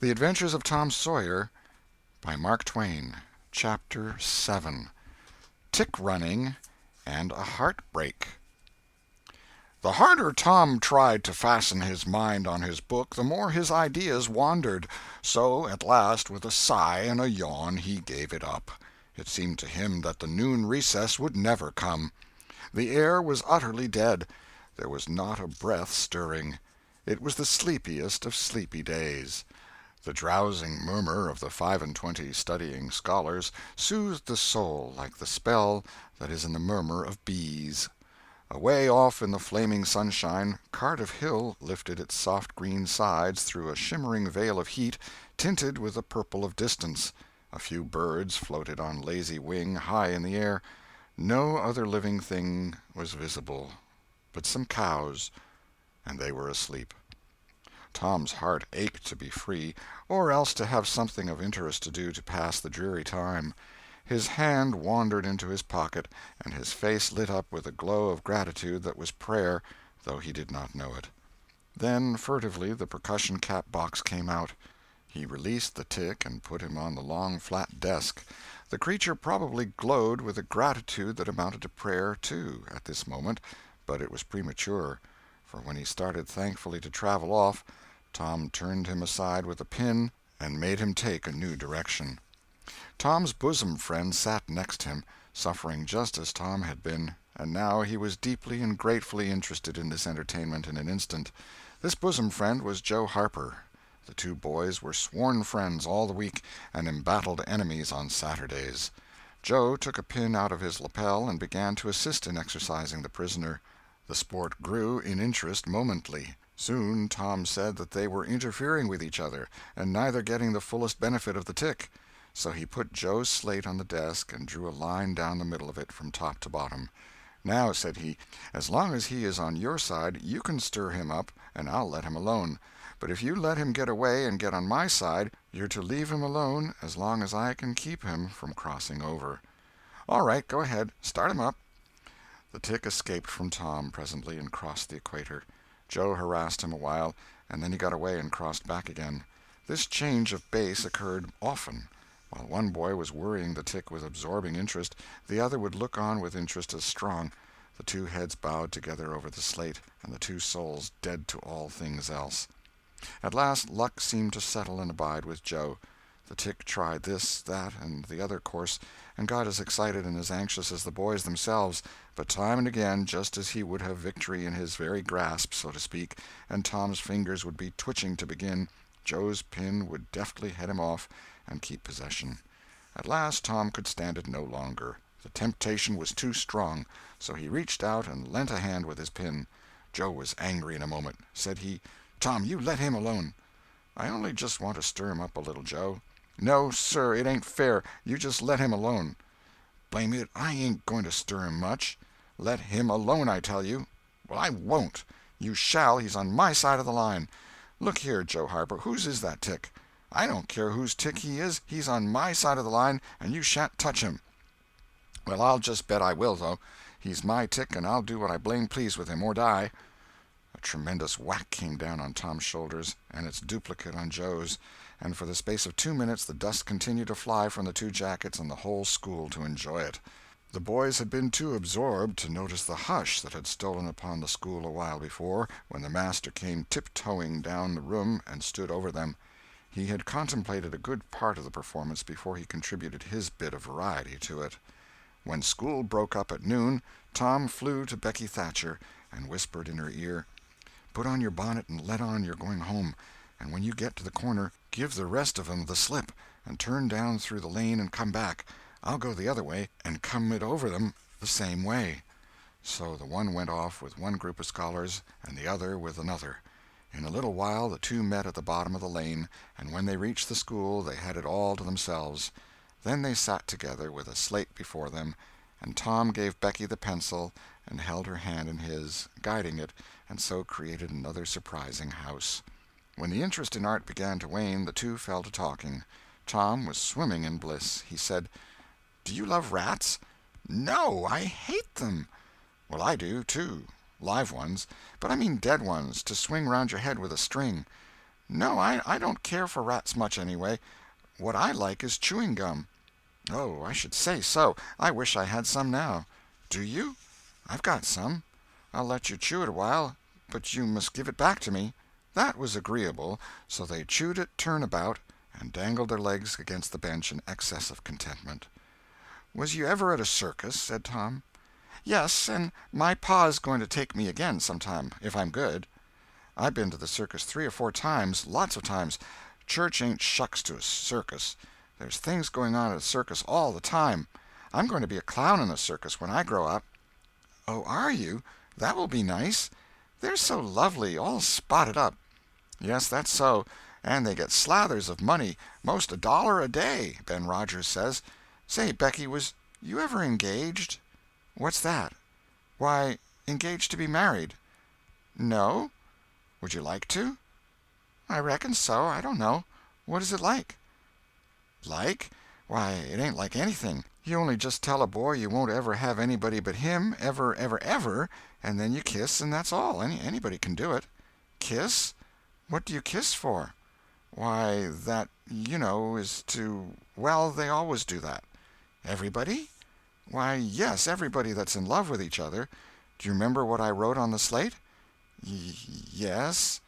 The Adventures of Tom Sawyer by Mark Twain. Chapter 7. Tick-running and a Heartbreak. The harder Tom tried to fasten his mind on his book, the more his ideas wandered. So, at last, with a sigh and a yawn, he gave it up. It seemed to him that the noon recess would never come. The air was utterly dead. There was not a breath stirring. It was the sleepiest of sleepy days. The drowsing murmur of the 25 studying scholars soothed the soul like the spell that is in the murmur of bees. Away off in the flaming sunshine, Cardiff Hill lifted its soft green sides through a shimmering veil of heat, tinted with the purple of distance. A few birds floated on lazy wing high in the air. No other living thing was visible but some cows, and they were asleep. Tom's heart ached to be free, or else to have something of interest to do to pass the dreary time. His hand wandered into his pocket, and his face lit up with a glow of gratitude that was prayer, though he did not know it. Then, furtively, the percussion cap box came out. He released the tick and put him on the long flat desk. The creature probably glowed with a gratitude that amounted to prayer, too, at this moment, but it was premature, for when he started thankfully to travel off, Tom turned him aside with a pin and made him take a new direction. Tom's bosom friend sat next him, suffering just as Tom had been, and now he was deeply and gratefully interested in this entertainment in an instant. This bosom friend was Joe Harper. The two boys were sworn friends all the week, and embattled enemies on Saturdays. Joe took a pin out of his lapel and began to assist in exercising the prisoner. The sport grew in interest momently. Soon Tom said that they were interfering with each other, and neither getting the fullest benefit of the tick. So he put Joe's slate on the desk and drew a line down the middle of it from top to bottom. "Now," said he, "as long as he is on your side, you can stir him up, and I'll let him alone. But if you let him get away and get on my side, you're to leave him alone as long as I can keep him from crossing over." "All right, go ahead. Start him up." The tick escaped from Tom presently and crossed the equator. Joe harassed him a while, and then he got away and crossed back again. This change of base occurred often. While one boy was worrying the tick with absorbing interest, the other would look on with interest as strong. The two heads bowed together over the slate, and the two souls dead to all things else. At last luck seemed to settle and abide with Joe. The tick tried this, that, and the other course, and got as excited and as anxious as the boys themselves, but time and again, just as he would have victory in his very grasp, so to speak, and Tom's fingers would be twitching to begin, Joe's pin would deftly head him off and keep possession. At last Tom could stand it no longer. The temptation was too strong, so he reached out and lent a hand with his pin. Joe was angry in a moment. Said he, "Tom, you let him alone." "I only just want to stir him up a little, Joe." "No, sir, it ain't fair. You just let him alone." "Blame it, I ain't going to stir him much." "Let him alone, I tell you." "Well, I won't." "You shall. He's on my side of the line." "Look here, Joe Harper, whose is that tick?" "I don't care whose tick he is. He's on my side of the line, and you shan't touch him." "Well, I'll just bet I will, though. He's my tick, and I'll do what I blame please with him, or die." A tremendous whack came down on Tom's shoulders, and its duplicate on Joe's, and for the space of 2 minutes the dust continued to fly from the two jackets and the whole school to enjoy it. The boys had been too absorbed to notice the hush that had stolen upon the school a while before, when the master came tiptoeing down the room and stood over them. He had contemplated a good part of the performance before he contributed his bit of variety to it. When school broke up at noon, Tom flew to Becky Thatcher and whispered in her ear, "Put on your bonnet and let on you're going home, and when you get to the corner, give the rest of 'em the slip, and turn down through the lane and come back. I'll go the other way, and come it over them the same way." So the one went off with one group of scholars, and the other with another. In a little while the two met at the bottom of the lane, and when they reached the school they had it all to themselves. Then they sat together with a slate before them, and Tom gave Becky the pencil and held her hand in his, guiding it, and so created another surprising house. When the interest in art began to wane, the two fell to talking. Tom was swimming in bliss. He said, "Do you love rats?" "No, I hate them." "Well, I do, too. Live ones. But I mean dead ones, to swing round your head with a string." No, I don't care for rats much anyway. What I like is chewing gum." "Oh, I should say so. I wish I had some now." "Do you? I've got some. I'll let you chew it a while, but you must give it back to me." That was agreeable, so they chewed it turn about, and dangled their legs against the bench in excess of contentment. "Was you ever at a circus?" said Tom. "Yes, and my pa's going to take me again sometime, if I'm good. I've been to the circus 3 or 4 times, lots of times. Church ain't shucks to a circus. There's things going on at a circus all the time. I'm going to be a clown in a circus when I grow up." "Oh, are you? That will be nice. They're so lovely, all spotted up." "Yes, that's so. And they get slathers of money, most $1 a day, Ben Rogers says. Say, Becky, was you ever engaged?" "What's that?" "Why, engaged to be married." "No? Would you like to?" "I reckon so. I don't know. What is it like?" "Like? Why, it ain't like anything. You only just tell a boy you won't ever have anybody but him, ever, ever, ever, and then you kiss, and that's all. Anybody can do it." "Kiss? What do you kiss for?" "Why, that, is to— well, they always do that." "Everybody?" "Why, yes, everybody that's in love with each other. Do you remember what I wrote on the slate?" Yes."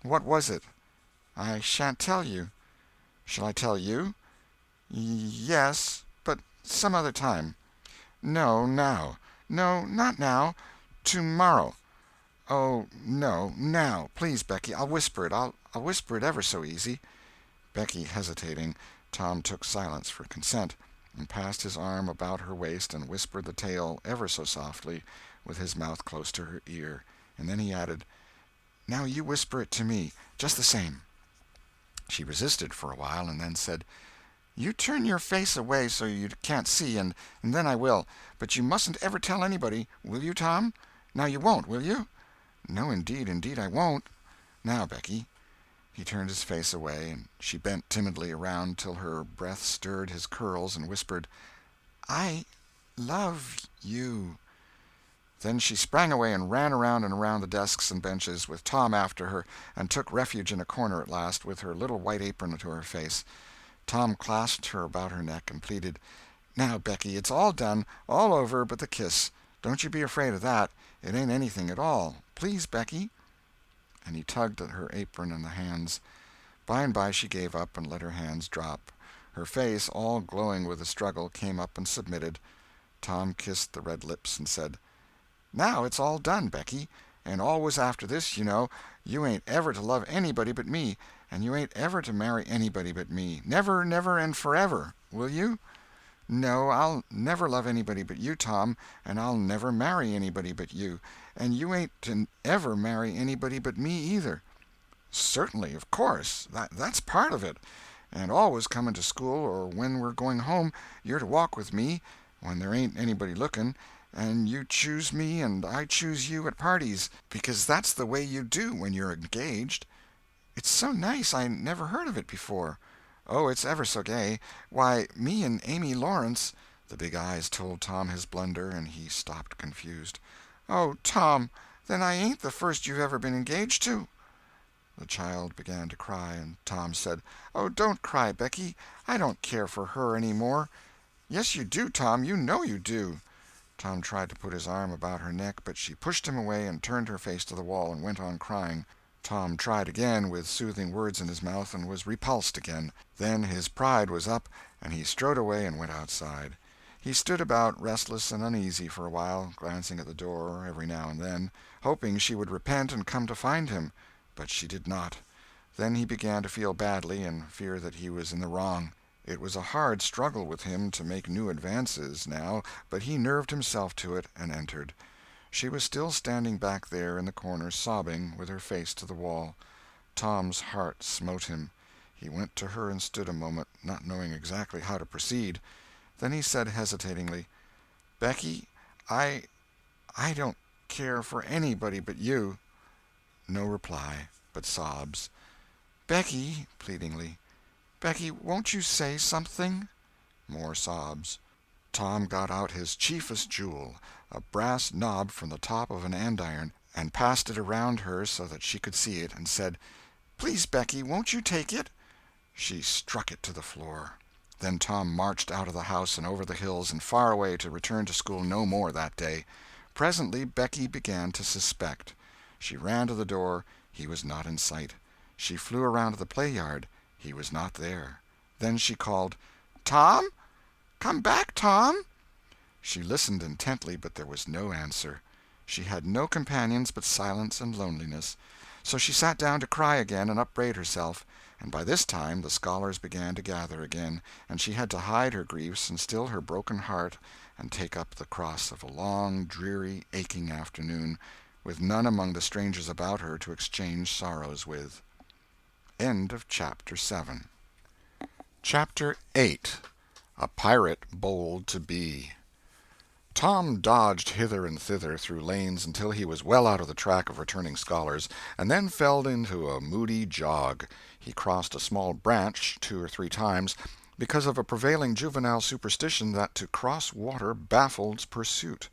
"What was it?" "I shan't tell you." "Shall I tell you?" Yes, but some other time." "No, now." "No, not now. Tomorrow." "Oh, no, now. Please, Becky, I'll whisper it. I'll whisper it ever so easy." Becky hesitating, Tom took silence for consent, and passed his arm about her waist and whispered the tale ever so softly, with his mouth close to her ear, and then he added, "Now you whisper it to me, just the same." She resisted for a while, and then said, "You turn your face away so you can't see, and then I will. But you mustn't ever tell anybody, will you, Tom? Now you won't, will you?" "No, indeed, I won't. Now, Becky." He turned his face away, and she bent timidly around till her breath stirred his curls, and whispered, "I love you." Then she sprang away and ran around and around the desks and benches, with Tom after her, and took refuge in a corner at last, with her little white apron to her face. Tom clasped her about her neck and pleaded, "Now, Becky, it's all done, all over but the kiss. Don't you be afraid of that. It ain't anything at all. Please, Becky." And he tugged at her apron and the hands. By and by she gave up and let her hands drop. Her face, all glowing with the struggle, came up and submitted. Tom kissed the red lips and said, "Now it's all done, Becky, and always after this, you ain't ever to love anybody but me, and you ain't ever to marry anybody but me, never, never, and forever. Will you?" "No, I'll never love anybody but you, Tom, and I'll never marry anybody but you, and you ain't to ever marry anybody but me either." "Certainly, of course. That's part of it. And always coming to school, or when we're going home, you're to walk with me, when there ain't anybody looking, and you choose me and I choose you at parties, because that's the way you do when you're engaged." "It's so nice. I never heard of it before." "Oh, it's ever so gay. Why, me and Amy Lawrence—" The big eyes told Tom his blunder, and he stopped confused. "Oh, Tom, then I ain't the first you've ever been engaged to." The child began to cry, and Tom said, "Oh, don't cry, Becky. I don't care for her any more." "Yes, you do, Tom. You know you do." Tom tried to put his arm about her neck, but she pushed him away and turned her face to the wall and went on crying. Tom tried again, with soothing words in his mouth, and was repulsed again. Then his pride was up, and he strode away and went outside. He stood about, restless and uneasy, for a while, glancing at the door every now and then, hoping she would repent and come to find him. But she did not. Then he began to feel badly, and fear that he was in the wrong. It was a hard struggle with him to make new advances, now, but he nerved himself to it, and entered. She was still standing back there in the corner, sobbing, with her face to the wall. Tom's heart smote him. He went to her and stood a moment, not knowing exactly how to proceed. Then he said hesitatingly, "Becky, I don't care for anybody but you." No reply, but sobs. "Becky," pleadingly, "Becky, won't you say something?" More sobs. Tom got out his chiefest jewel, a brass knob from the top of an andiron, and passed it around her so that she could see it, and said, Please, Becky, won't you take it?" She struck it to the floor. Then Tom marched out of the house and over the hills and far away to return to school no more that day. Presently Becky began to suspect. She ran to the door. He was not in sight. She flew around to the play-yard. He was not there. Then she called, "Tom? Come back, Tom!" She listened intently, but there was no answer. She had no companions but silence and loneliness. So she sat down to cry again and upbraid herself, and by this time the scholars began to gather again, and she had to hide her griefs and still her broken heart and take up the cross of a long, dreary, aching afternoon, with none among the strangers about her to exchange sorrows with. End of Chapter 7. Chapter 8. A Pirate Bold to Be. Tom dodged hither and thither through lanes until he was well out of the track of returning scholars, and then fell into a moody jog. He crossed a small branch 2 or 3 times, because of a prevailing juvenile superstition that to cross water baffles pursuit.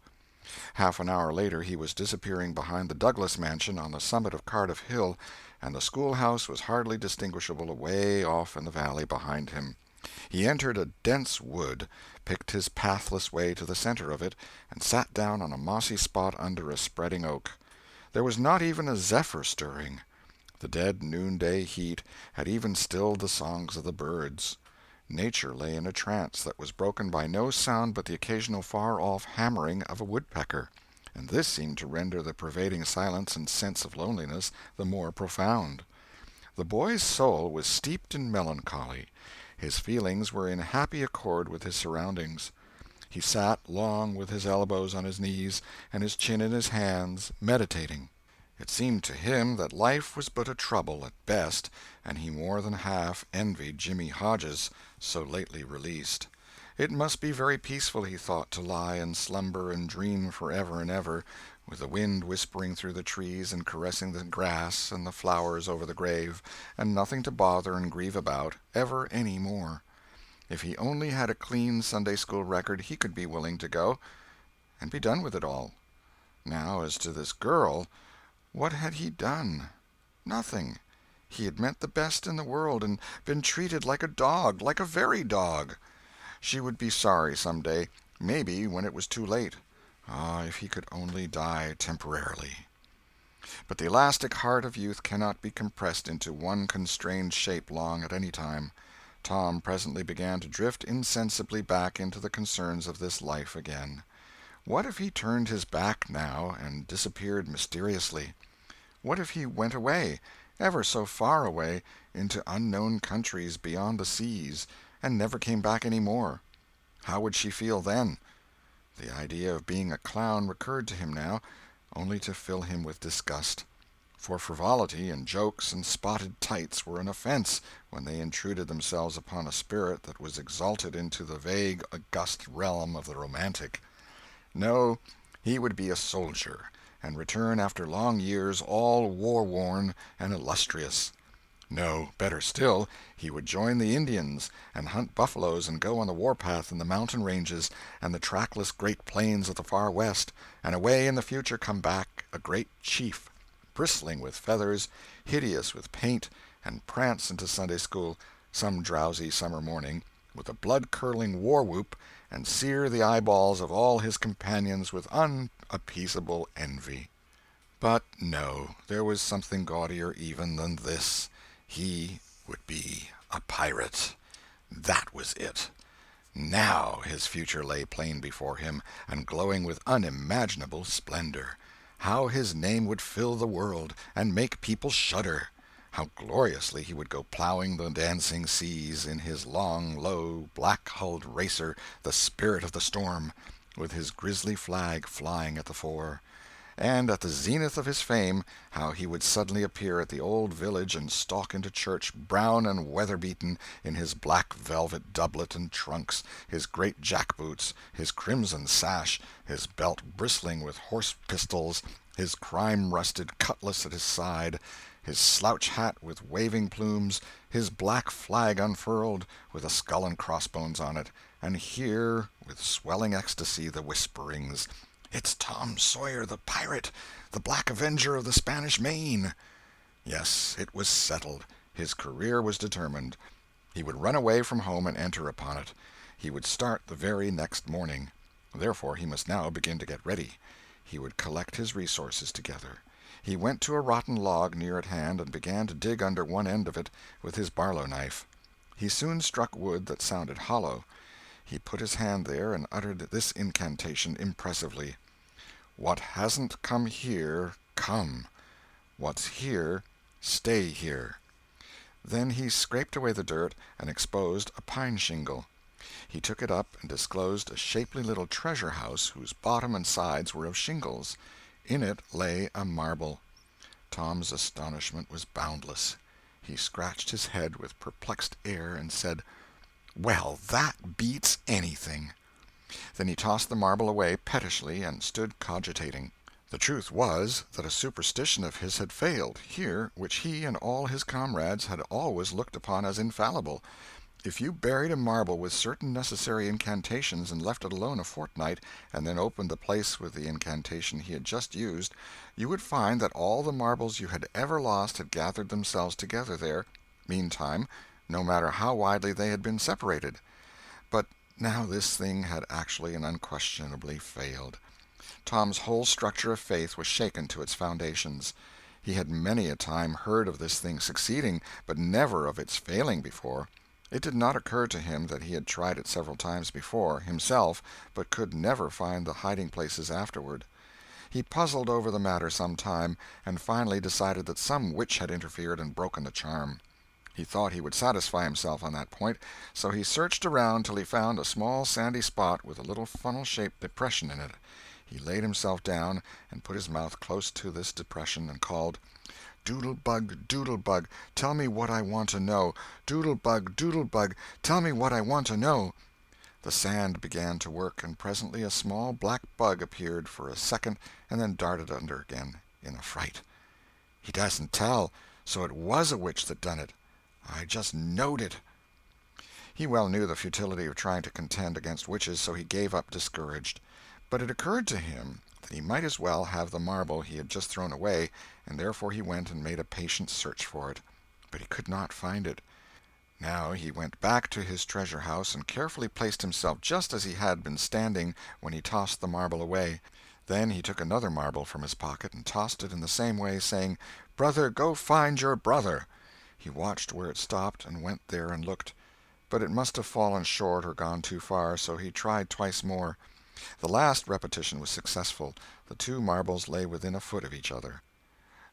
Half an hour later he was disappearing behind the Douglas mansion on the summit of Cardiff Hill, and the schoolhouse was hardly distinguishable away off in the valley behind him. He entered a dense wood, picked his pathless way to the center of it, and sat down on a mossy spot under a spreading oak. There was not even a zephyr stirring. The dead noonday heat had even stilled the songs of the birds. Nature lay in a trance that was broken by no sound but the occasional far-off hammering of a woodpecker, and this seemed to render the pervading silence and sense of loneliness the more profound. The boy's soul was steeped in melancholy. His feelings were in happy accord with his surroundings. He sat long with his elbows on his knees and his chin in his hands, meditating. It seemed to him that life was but a trouble at best, and he more than half envied Jimmy Hodges, so lately released. It must be very peaceful, he thought, to lie and slumber and dream forever and ever, with the wind whispering through the trees and caressing the grass and the flowers over the grave, and nothing to bother and grieve about, ever any more. If he only had a clean Sunday-school record, he could be willing to go, and be done with it all. Now, as to this girl, what had he done? Nothing. He had meant the best in the world, and been treated like a dog, like a very dog. She would be sorry some day, maybe when it was too late. Ah, if he could only die temporarily. But the elastic heart of youth cannot be compressed into one constrained shape long at any time. Tom presently began to drift insensibly back into the concerns of this life again. What if he turned his back now and disappeared mysteriously? What if he went away, ever so far away, into unknown countries beyond the seas, and never came back any more? How would she feel then? The idea of being a clown recurred to him now, only to fill him with disgust. For frivolity and jokes and spotted tights were an offense when they intruded themselves upon a spirit that was exalted into the vague, august realm of the romantic. No, he would be a soldier, and return after long years all war-worn and illustrious. No, better still, he would join the Indians, and hunt buffaloes and go on the warpath in the mountain ranges and the trackless great plains of the far west, and away in the future come back a great chief, bristling with feathers, hideous with paint, and prance into Sunday school some drowsy summer morning, with a blood-curdling war-whoop, and sear the eyeballs of all his companions with unappeasable envy. But no, there was something gaudier even than this. He would be a pirate. That was it. Now his future lay plain before him, and glowing with unimaginable splendor. How his name would fill the world, and make people shudder! How gloriously he would go plowing the dancing seas in his long, low, black-hulled racer, the Spirit of the Storm, with his grisly flag flying at the fore. And at the zenith of his fame, how he would suddenly appear at the old village and stalk into church, brown and weather-beaten, in his black velvet doublet and trunks, his great jack-boots, his crimson sash, his belt bristling with horse-pistols, his crime-rusted cutlass at his side, his slouch hat with waving plumes, his black flag unfurled, with a skull and crossbones on it, and hear, with swelling ecstasy, the whisperings, "It's Tom Sawyer the pirate, the Black Avenger of the Spanish Main." Yes, it was settled. His career was determined. He would run away from home and enter upon it. He would start the very next morning. Therefore he must now begin to get ready. He would collect his resources together. He went to a rotten log near at hand and began to dig under one end of it with his barlow knife. He soon struck wood that sounded hollow. He put his hand there and uttered this incantation impressively: "What hasn't come here, come. What's here, stay here." Then he scraped away the dirt and exposed a pine shingle. He took it up and disclosed a shapely little treasure house whose bottom and sides were of shingles. In it lay a marble. Tom's astonishment was boundless. He scratched his head with perplexed air and said, "Well, that beats anything." Then he tossed the marble away pettishly and stood cogitating. The truth was that a superstition of his had failed, here, which he and all his comrades had always looked upon as infallible. If you buried a marble with certain necessary incantations and left it alone a fortnight, and then opened the place with the incantation he had just used, you would find that all the marbles you had ever lost had gathered themselves together there, meantime, no matter how widely they had been separated. But now this thing had actually and unquestionably failed. Tom's whole structure of faith was shaken to its foundations. He had many a time heard of this thing succeeding, but never of its failing before. It did not occur to him that he had tried it several times before, himself, but could never find the hiding-places afterward. He puzzled over the matter some time, and finally decided that some witch had interfered and broken the charm. He thought he would satisfy himself on that point, so he searched around till he found a small sandy spot with a little funnel-shaped depression in it. He laid himself down and put his mouth close to this depression and called, "Doodle-bug, doodle-bug, tell me what I want to know. Doodle-bug, doodle-bug, tell me what I want to know." The sand began to work, and presently a small black bug appeared for a second and then darted under again in a fright. "He doesn't tell, so it was a witch that done it. I just knowed it." He well knew the futility of trying to contend against witches, so he gave up discouraged. But it occurred to him that he might as well have the marble he had just thrown away, and therefore he went and made a patient search for it. But he could not find it. Now he went back to his treasure house and carefully placed himself just as he had been standing when he tossed the marble away. Then he took another marble from his pocket and tossed it in the same way, saying, "Brother, go find your brother." He watched where it stopped, and went there and looked. But it must have fallen short or gone too far, so he tried twice more. The last repetition was successful. The two marbles lay within a foot of each other.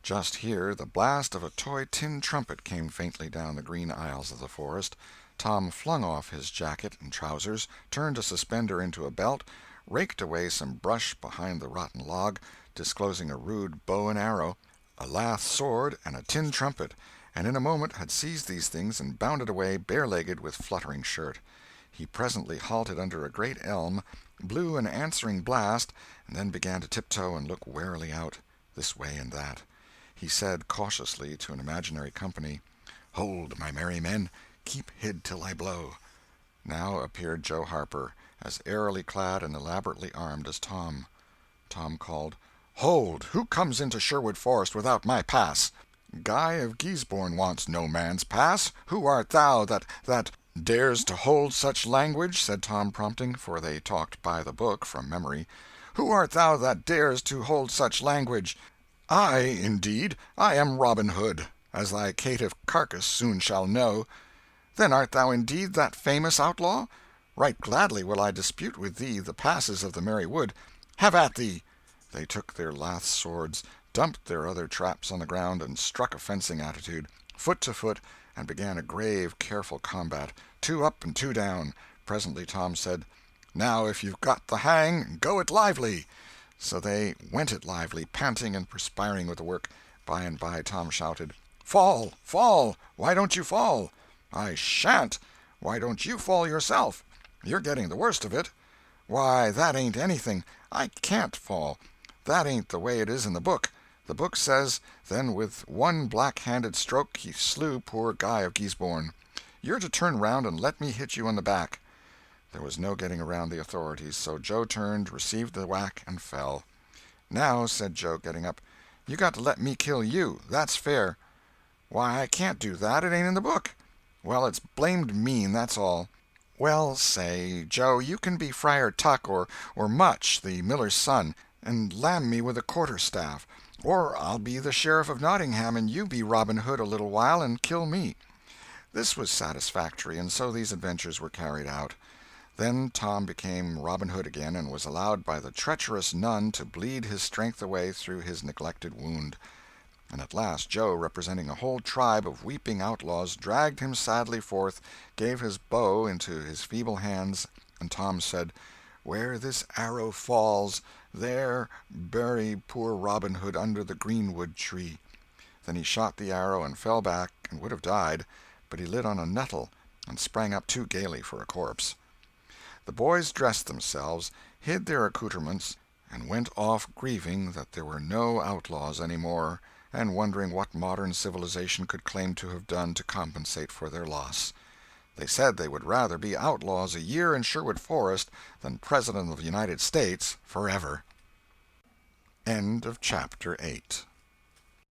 Just here the blast of a toy tin trumpet came faintly down the green aisles of the forest. Tom flung off his jacket and trousers, turned a suspender into a belt, raked away some brush behind the rotten log, disclosing a rude bow and arrow, a lath sword, and a tin trumpet, and in a moment had seized these things and bounded away bare-legged with fluttering shirt. He presently halted under a great elm, blew an answering blast, and then began to tiptoe and look warily out, this way and that. He said cautiously to an imaginary company, "Hold, my merry men, keep hid till I blow." Now appeared Joe Harper, as airily clad and elaborately armed as Tom. Tom called, "Hold! Who comes into Sherwood Forest without my pass?" "Guy of Guisborne wants no man's pass. Who art thou that dares to hold such language?" said Tom, prompting, for they talked by the book from memory. "Who art thou that dares to hold such language?" "I, indeed. I am Robin Hood, as thy caitiff carcass soon shall know." "Then art thou indeed that famous outlaw? Right gladly will I dispute with thee the passes of the merry wood. Have at thee!" They took their lath swords, dumped their other traps on the ground, and struck a fencing attitude, foot to foot, and began a grave, careful combat, two up and two down. Presently Tom said, "Now if you've got the hang, go it lively." So they went it lively, panting and perspiring with the work. By and by Tom shouted, "Fall! Fall! Why don't you fall?" "I shan't." "Why don't you fall yourself?" "You're getting the worst of it." "Why, that ain't anything. I can't fall. That ain't the way it is in the book. The book says, then with one black-handed stroke he slew poor Guy of Guisborne. You're to turn round and let me hit you on the back." There was no getting around the authorities, so Joe turned, received the whack, and fell. "Now," said Joe, getting up, "you got to let me kill you. That's fair." "Why, I can't do that. It ain't in the book." "Well, it's blamed mean, that's all." "Well, say, Joe, you can be Friar Tuck or Much, the miller's son, and lam me with a quarter-staff. Or I'll be the Sheriff of Nottingham, and you be Robin Hood a little while and kill me." This was satisfactory, and so these adventures were carried out. Then Tom became Robin Hood again, and was allowed by the treacherous nun to bleed his strength away through his neglected wound. And at last Joe, representing a whole tribe of weeping outlaws, dragged him sadly forth, gave his bow into his feeble hands, and Tom said, "Where this arrow falls, there bury poor Robin Hood under the greenwood tree." Then he shot the arrow and fell back and would have died, but he lit on a nettle and sprang up too gaily for a corpse. The boys dressed themselves, hid their accoutrements, and went off grieving that there were no outlaws any more, and wondering what modern civilization could claim to have done to compensate for their loss. They said they would rather be outlaws a year in Sherwood Forest than President of the United States forever. End of chapter 8.